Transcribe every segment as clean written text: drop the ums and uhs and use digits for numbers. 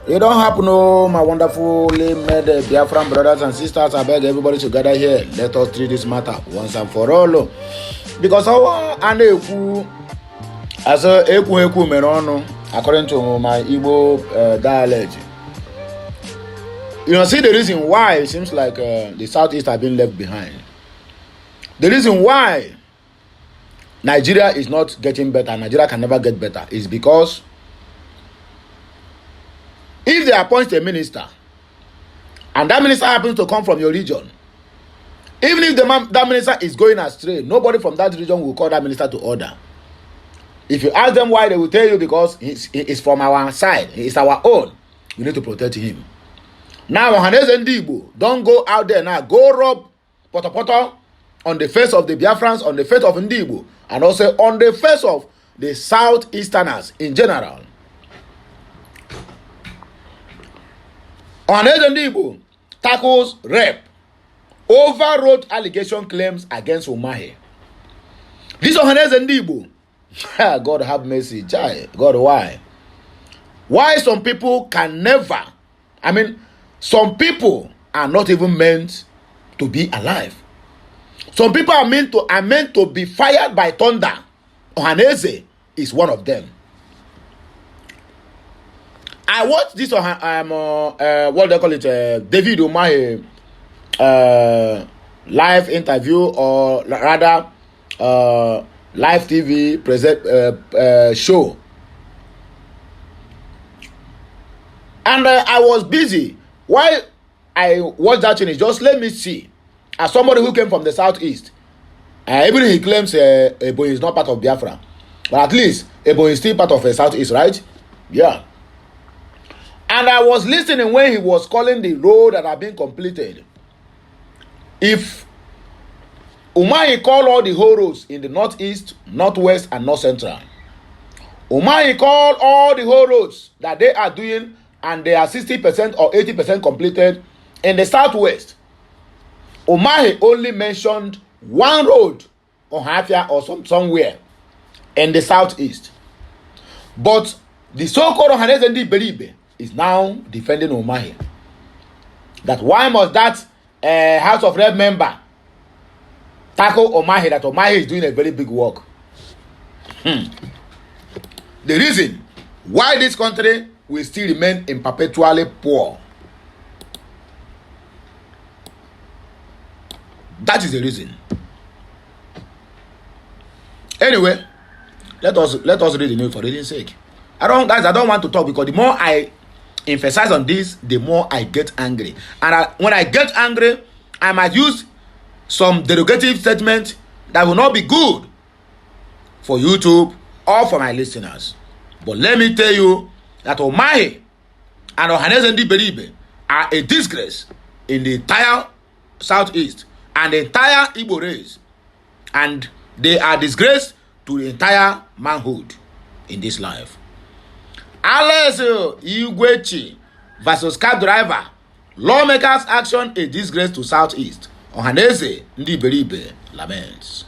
It don't happen, no, my wonderfully made Biafran brothers and sisters. I beg everybody to gather here. Let us treat this matter once and for all. Because our Aneku, as a Eku Merono, according to my Igbo dialect. You know, see the reason why it seems like the Southeast have been left behind. The reason why Nigeria is not getting better, Nigeria can never get better, is because if they appoint a minister and that minister happens to come from your region, even if that minister is going astray, nobody from that region will call that minister to order. If you ask them why, they will tell you because he's from our side, he's our own. We need to protect him. Now, OHANAEZE and Igbo, don't go out there now. Go rub poto on the face of the Biafrans, on the face of Igbo, and also on the face of the Southeasterners in general. OHANAEZE and Igbo tackles rape, overrode allegation claims against Umahi. This OHANAEZE and Igbo, God have mercy, God, why? Why some people can never, some people are not even meant to be alive. Some people are meant to be fired by thunder. OHANAEZE is one of them. I watched this what they call it, David Umahi live interview, or rather live TV show, and I was busy. While I watched that thing, just let me see. As somebody who came from the Southeast, even he claims Ebo is not part of Biafra, but at least Ebo is still part of the Southeast, right? Yeah. And I was listening when he was calling the road that had been completed. If Umahi called all the whole roads in the Northeast, Northwest, and North Central, Umahi called all the whole roads that they are doing, and they are 60% or 80% completed in the Southwest. Umahi only mentioned one road on Hafia or somewhere in the Southeast. But the so-called OHANAEZE and Beribe is now defending Umahi. That why must that House of Rep member tackle Umahi, that Umahi is doing a very big work? The reason why this country will still remain in perpetually poor. That is the reason. Anyway, let us read the news for reading's sake. I don't want to talk, because the more I emphasize on this, the more I get angry. And when I get angry, I might use some derogative statement that will not be good for YouTube or for my listeners. But let me tell you that Umahi and OHANAEZE and Beribe are a disgrace in the entire Southeast and the entire Igbo race. And they are disgrace to the entire manhood in this life. Alex Igwechi versus cab driver. Lawmakers action a disgrace to Southeast. OHANAEZE and Beribe laments.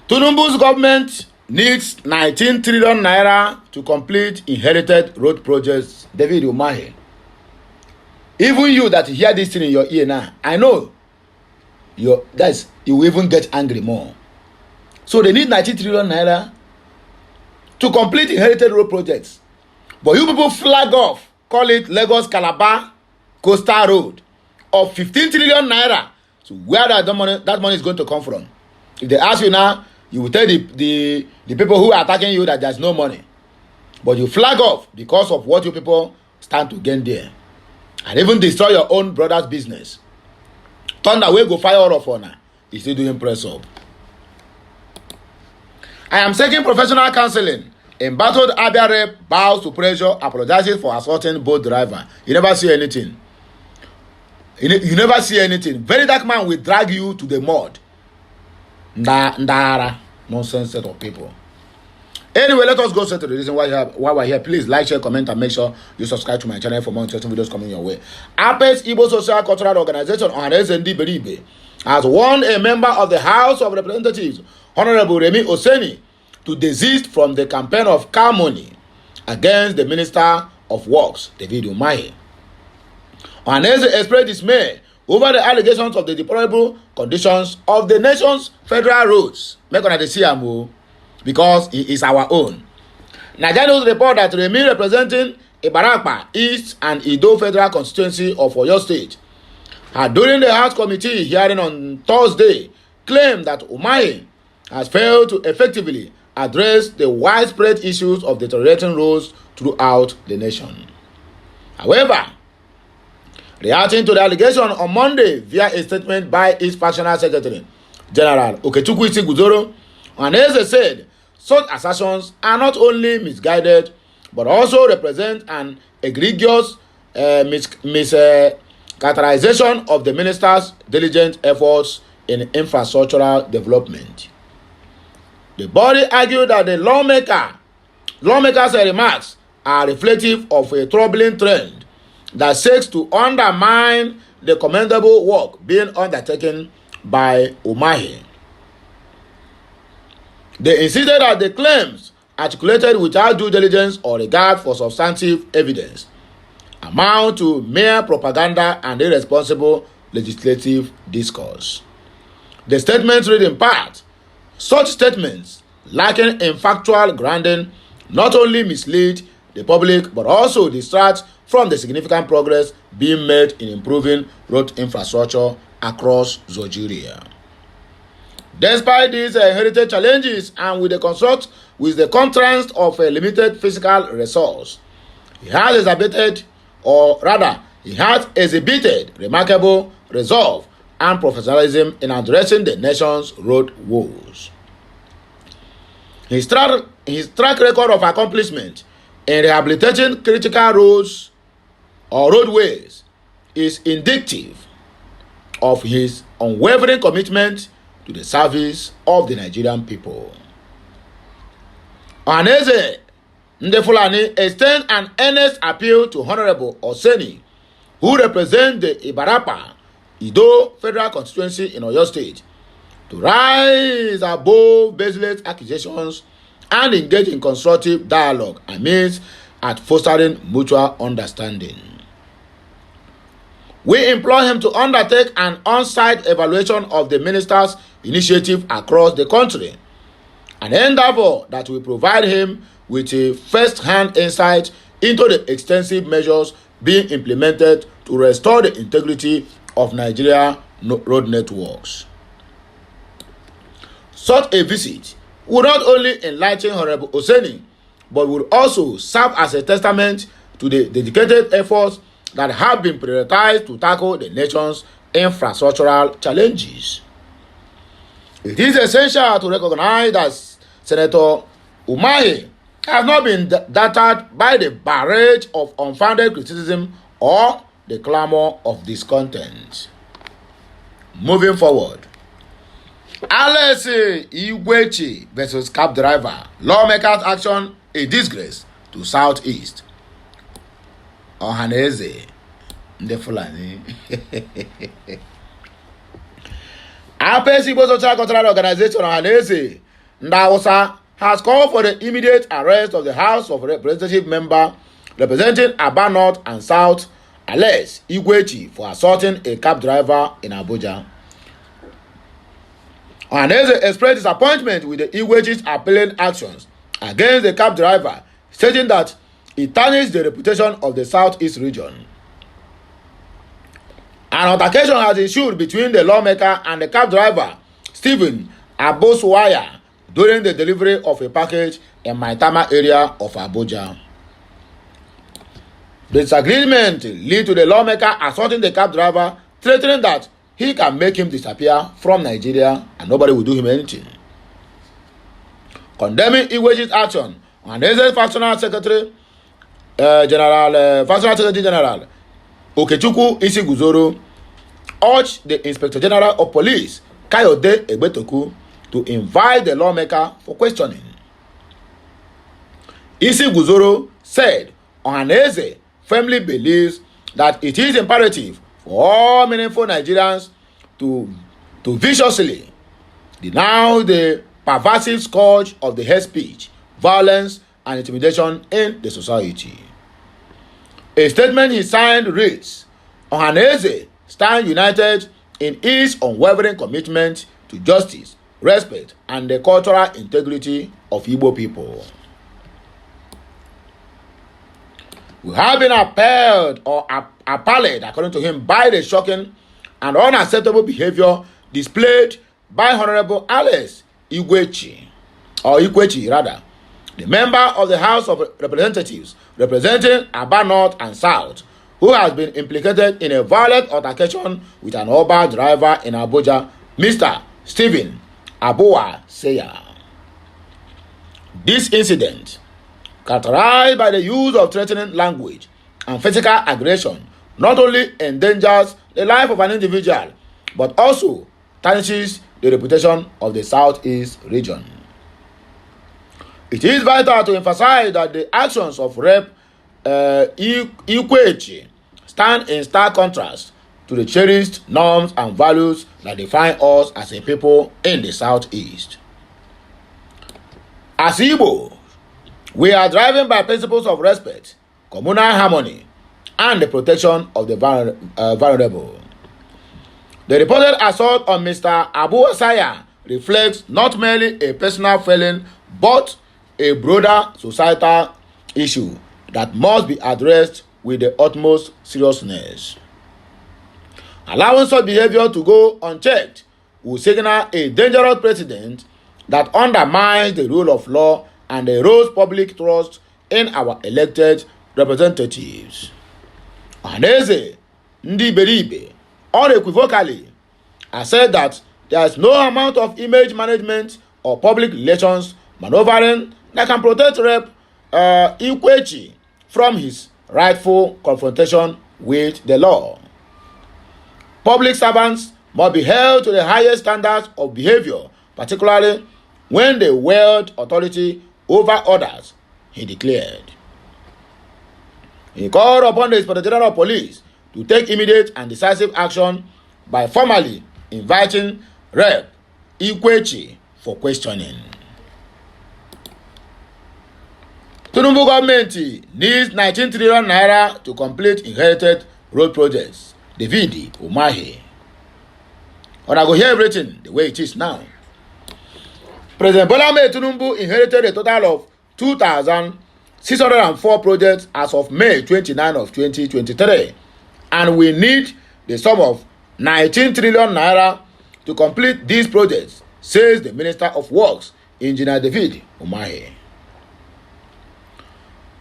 Tinubu's government needs 19 trillion naira to complete inherited road projects. David Umahi. Even you that hear this thing in your ear now, I know you will even get angry more. So they need 19 trillion naira to complete inherited road projects. But you people flag off, call it Lagos Calabar Coastal Road of 15 trillion naira. So where that money is going to come from? If they ask you now, you will tell the people who are attacking you that there's no money. But you flag off because of what you people stand to gain there. And even destroy your own brother's business. Thunder will go fire all of honor. Is still doing press up. I am seeking professional counseling. Embattled Abia rep bows to pressure, apologizes for assaulting both driver. You never see anything. You never see anything. Very dark man will drag you to the mud. Ndara. Nonsense set of people. Anyway, let us go straight to the reason why we're here. Please like, share, comment, and make sure you subscribe to my channel for more interesting videos coming your way. Apex Igbo Social Cultural Organization OHANAEZE Beribe has warned a member of the House of Representatives, Honorable Remi Oseni, to desist from the campaign of calumny against the Minister of Works, David Umahi. OHANAEZE expressed dismay over the allegations of the deplorable conditions of the nation's federal roads. Make una dey see am o, because it is our own. Nigerian report that Remi, representing Ibarapa East and Ido Federal Constituency of Oyo State, had during the House Committee hearing on Thursday claimed that Umahi has failed to effectively address the widespread issues of deteriorating roads throughout the nation. However, reacting to the allegation on Monday via a statement by its Factional Secretary General Okechukwu Isiguzoro, OHANAEZE said such assertions are not only misguided but also represent an egregious mischaracterization of the minister's diligent efforts in infrastructural development. The body argued that the lawmaker's remarks are reflective of a troubling trend that seeks to undermine the commendable work being undertaken by Umahi. They insisted that the claims, articulated without due diligence or regard for substantive evidence, amount to mere propaganda and irresponsible legislative discourse. The statements read in part, such statements, lacking in factual grounding, not only mislead the public but also distract from the significant progress being made in improving road infrastructure across Nigeria. Despite these inherited challenges and with the contrast of a limited physical resource, he has exhibited remarkable resolve and professionalism in addressing the nation's road woes. His track record of accomplishment in rehabilitating critical roads or roadways is indicative of his unwavering commitment to the service of the Nigerian people. OHANAEZE Fulani extends an earnest appeal to Honorable Oseni, who represents the Ibarapa Ido Federal Constituency in Oyo State, to rise above baseless accusations and engage in constructive dialogue amidst at fostering mutual understanding. We implore him to undertake an on-site evaluation of the minister's initiative across the country, an endeavor that will provide him with a first-hand insight into the extensive measures being implemented to restore the integrity of Nigeria road networks. Such a visit would not only enlighten Honorable Oseni, but would also serve as a testament to the dedicated efforts that have been prioritized to tackle the nation's infrastructural challenges. It is essential to recognize that Senator Umahi has not been deterred by the barrage of unfounded criticism or the clamor of discontent. Moving forward, Alex Igwechi versus cab driver. Lawmakers action a disgrace to Southeast. OHANAEZE Fulani. Apex Igbo Social Cultural Organization OHANAEZE Hausa has called for the immediate arrest of the House of Representative member representing Aba North and South, Alex Igwechi, for assaulting a cab driver in Abuja. OHANAEZE expressed disappointment with the Igwechi's appalling actions against the cab driver, stating that it tarnished the reputation of the Southeast region. An altercation has ensued between the lawmaker and the cab driver, Stephen Aboswaya, during the delivery of a package in Maitama area of Abuja. The disagreement led to the lawmaker assaulting the cab driver, threatening that he can make him disappear from Nigeria and nobody will do him anything. Condemning Igwechi's action, OHANAEZE Factional Secretary General Okechukwu Isiguzoro urged the Inspector General of Police, Kayode Egbetoku, to invite the lawmaker for questioning. Isi Guzoro said OHANAEZE firmly believes that it is imperative for all meaningful Nigerians to viciously denounce the pervasive scourge of the hate speech, violence, and intimidation in the society. A statement he signed reads, OHANAEZE stands united in its unwavering commitment to justice, respect, and the cultural integrity of Igbo people. We have been appalled according to him, by the shocking and unacceptable behavior displayed by Honorable Alex Ikwechi, the member of the House of Representatives representing Aba North and South, who has been implicated in a violent altercation with an Uber driver in Abuja, Mr. Stephen Abua Seya. This incident, characterized by the use of threatening language and physical aggression, not only endangers the life of an individual, but also tarnishes the reputation of the Southeast region. It is vital to emphasize that the actions of Rep. Ikwechi stand in stark contrast to the cherished norms and values that define us as a people in the Southeast. As Igbo, we are driven by principles of respect, communal harmony, and the protection of the vulnerable. The reported assault on Mr. Abu Asaya reflects not merely a personal feeling, but a broader societal issue that must be addressed with the utmost seriousness. Allowing such behavior to go unchecked will signal a dangerous precedent that undermines the rule of law and erodes public trust in our elected representatives. OHANAEZE Ndi Beribe unequivocally has said that there is no amount of image management or public relations maneuvering that can protect Rep. Ikwechi from his rightful confrontation with the law. Public servants must be held to the highest standards of behavior, particularly when they wield authority over others, he declared. He called upon the Inspector General of Police to take immediate and decisive action by formally inviting Rep. Ikwechi for questioning. Tinubu government needs 19 trillion naira to complete inherited road projects. David Umahi. When I go hear everything the way it is now. President Bola Ahmed Tinubu inherited a total of 2,604 projects as of May 29 of 2023, and we need the sum of 19 trillion naira to complete these projects, says the Minister of Works, Engineer David Umahi.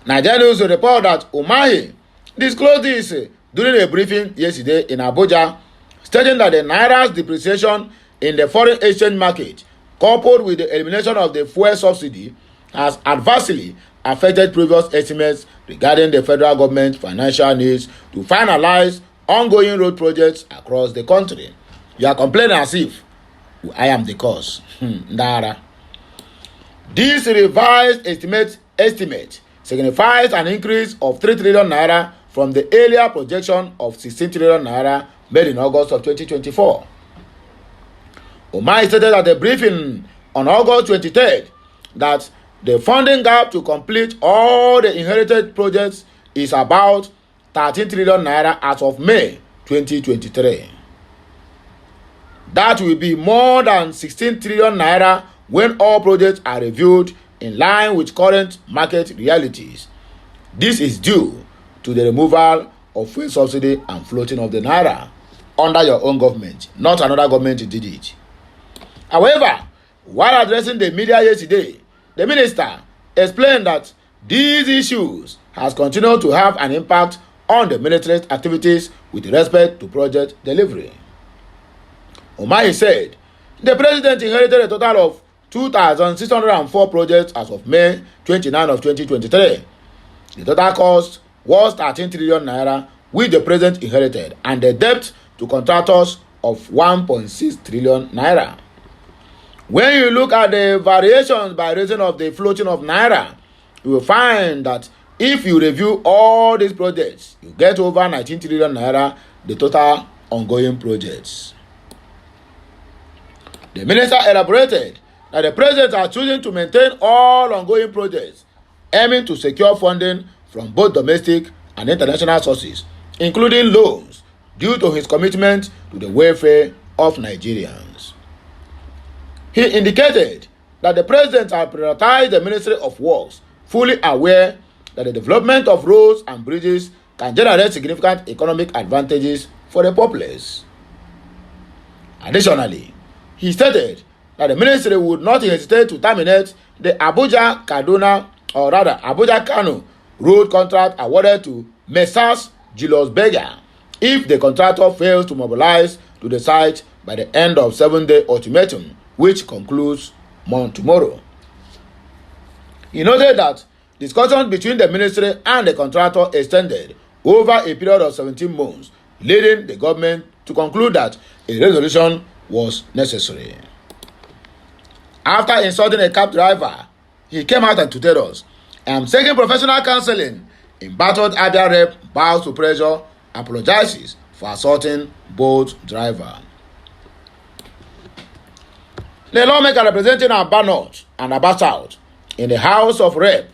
Nigerian News report that Umahi disclosed this during a briefing yesterday in Abuja, stating that the naira's depreciation in the foreign exchange market, coupled with the elimination of the fuel subsidy, has adversely affected previous estimates regarding the federal government's financial needs to finalize ongoing road projects across the country. You are complaining as if I am the cause. Ndara. This revised estimate signifies an increase of 3 trillion naira from the earlier projection of 16 trillion naira made in August of 2024. Umahi stated at the briefing on August 23rd that the funding gap to complete all the inherited projects is about 13 trillion naira as of May 2023. That will be more than 16 trillion naira when all projects are reviewed in line with current market realities. This is due to the removal of fuel subsidy and floating of the naira under your own government, not another government did it. However, while addressing the media yesterday, the minister explained that these issues has continued to have an impact on the ministry's activities with respect to project delivery. Umahi said the president inherited a total of 2,604 projects as of May 29 of 2023. The total cost was 13 trillion naira, which the president inherited, and the debt to contractors of 1.6 trillion naira. When you look at the variations by reason of the floating of naira, you will find that if you review all these projects, you get over 19 trillion naira, the total ongoing projects. The minister elaborated that the president are choosing to maintain all ongoing projects, aiming to secure funding from both domestic and international sources, including loans, due to his commitment to the welfare of Nigerians. He indicated that the president has prioritized the Ministry of Works, fully aware that the development of roads and bridges can generate significant economic advantages for the populace. Additionally, he stated that the ministry would not hesitate to terminate the Abuja-Kano road contract awarded to Messrs. Julius Berger if the contractor fails to mobilize to the site by the end of 7-day ultimatum, which concludes tomorrow. He noted that discussions between the ministry and the contractor extended over a period of 17 months, leading the government to conclude that a resolution was necessary. After insulting a cab driver, he came out and tweeted us, "I am seeking professional counseling." Embattled Abia rep bows to pressure, apologizes for assaulting both driver. The lawmaker representing Aba North and Aba South in the House of Rep,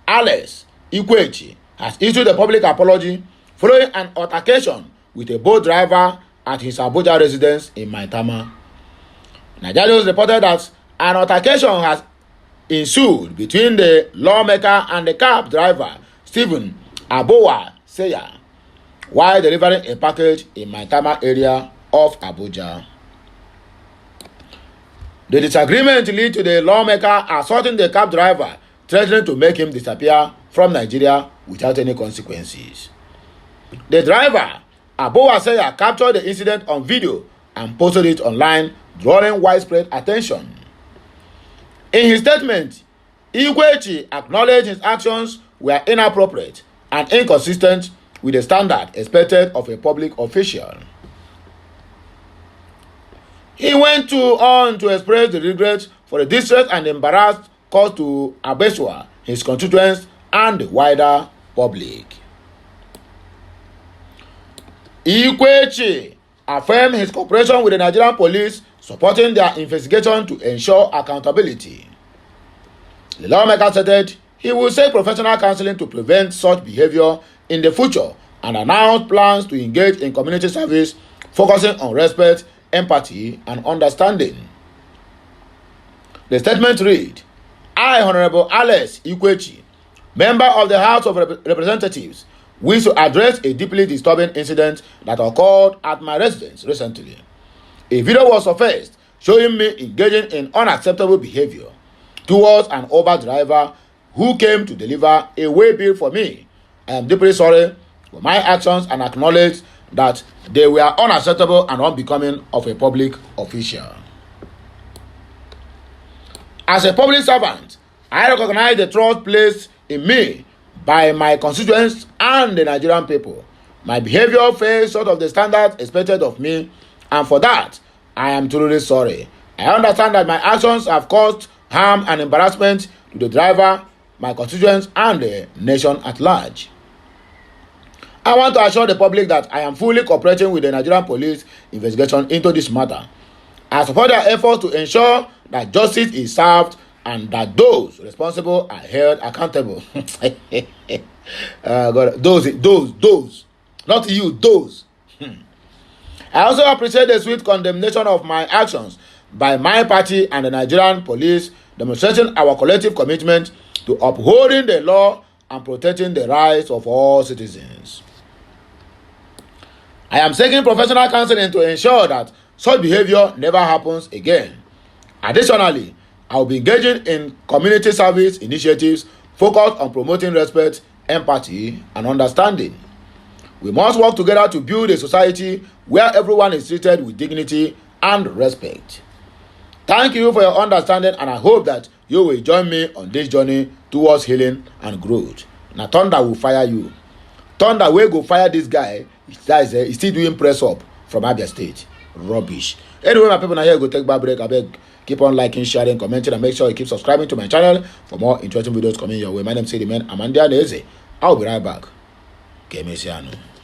Alex Ikwechi, has issued a public apology following an altercation with a boat driver at his Abuja residence in Maitama. Nigerians reported that an altercation has ensued between the lawmaker and the cab driver, Stephen Abowa Seya, while delivering a package in Maitama area of Abuja. The disagreement led to the lawmaker assaulting the cab driver, threatening to make him disappear from Nigeria without any consequences. The driver, Abowa Seya, captured the incident on video and posted it online, drawing widespread attention. In his statement, Ikwechi acknowledged his actions were inappropriate and inconsistent with the standard expected of a public official. He went on to express the regret for the distress and embarrassment caused to Abeswa, his constituents, and the wider public. Ikwechi affirmed his cooperation with the Nigerian police, supporting their investigation to ensure accountability. The lawmaker stated he will seek professional counseling to prevent such behavior in the future and announced plans to engage in community service focusing on respect, empathy, and understanding. The statement read, "I, Honorable Alex Ikwechi, member of the House of Representatives, wish to address a deeply disturbing incident that occurred at my residence recently. A video was surfaced showing me engaging in unacceptable behavior towards an Uber driver who came to deliver a way bill for me. I am deeply sorry for my actions and acknowledge that they were unacceptable and unbecoming of a public official. As a public servant, I recognize the trust placed in me by my constituents and the Nigerian people. My behavior fell short of the standards expected of me, and for that, I am truly sorry. I understand that my actions have caused harm and embarrassment to the driver, my constituents, and the nation at large. I want to assure the public that I am fully cooperating with the Nigerian police investigation into this matter. I support their efforts to ensure that justice is served and that those responsible are held accountable." God, those, not you, those. I also appreciate the swift condemnation of my actions by my party and the Nigerian police, demonstrating our collective commitment to upholding the law and protecting the rights of all citizens. I am seeking professional counseling to ensure that such behavior never happens again. Additionally, I will be engaging in community service initiatives focused on promoting respect, empathy, and understanding. We must work together to build a society where everyone is treated with dignity and respect. Thank you for your understanding, and I hope that you will join me on this journey towards healing and growth. Now, thunder will fire you. Thunder will go fire this guy. He's still doing press up from Abia State. rubbish. Anyway, my people, now here go take back break. I beg, keep on liking, sharing, commenting, and make sure you keep subscribing to my channel for more interesting videos coming your way. My name is the man, OHANAEZE. I'll be right back. Kemesiano.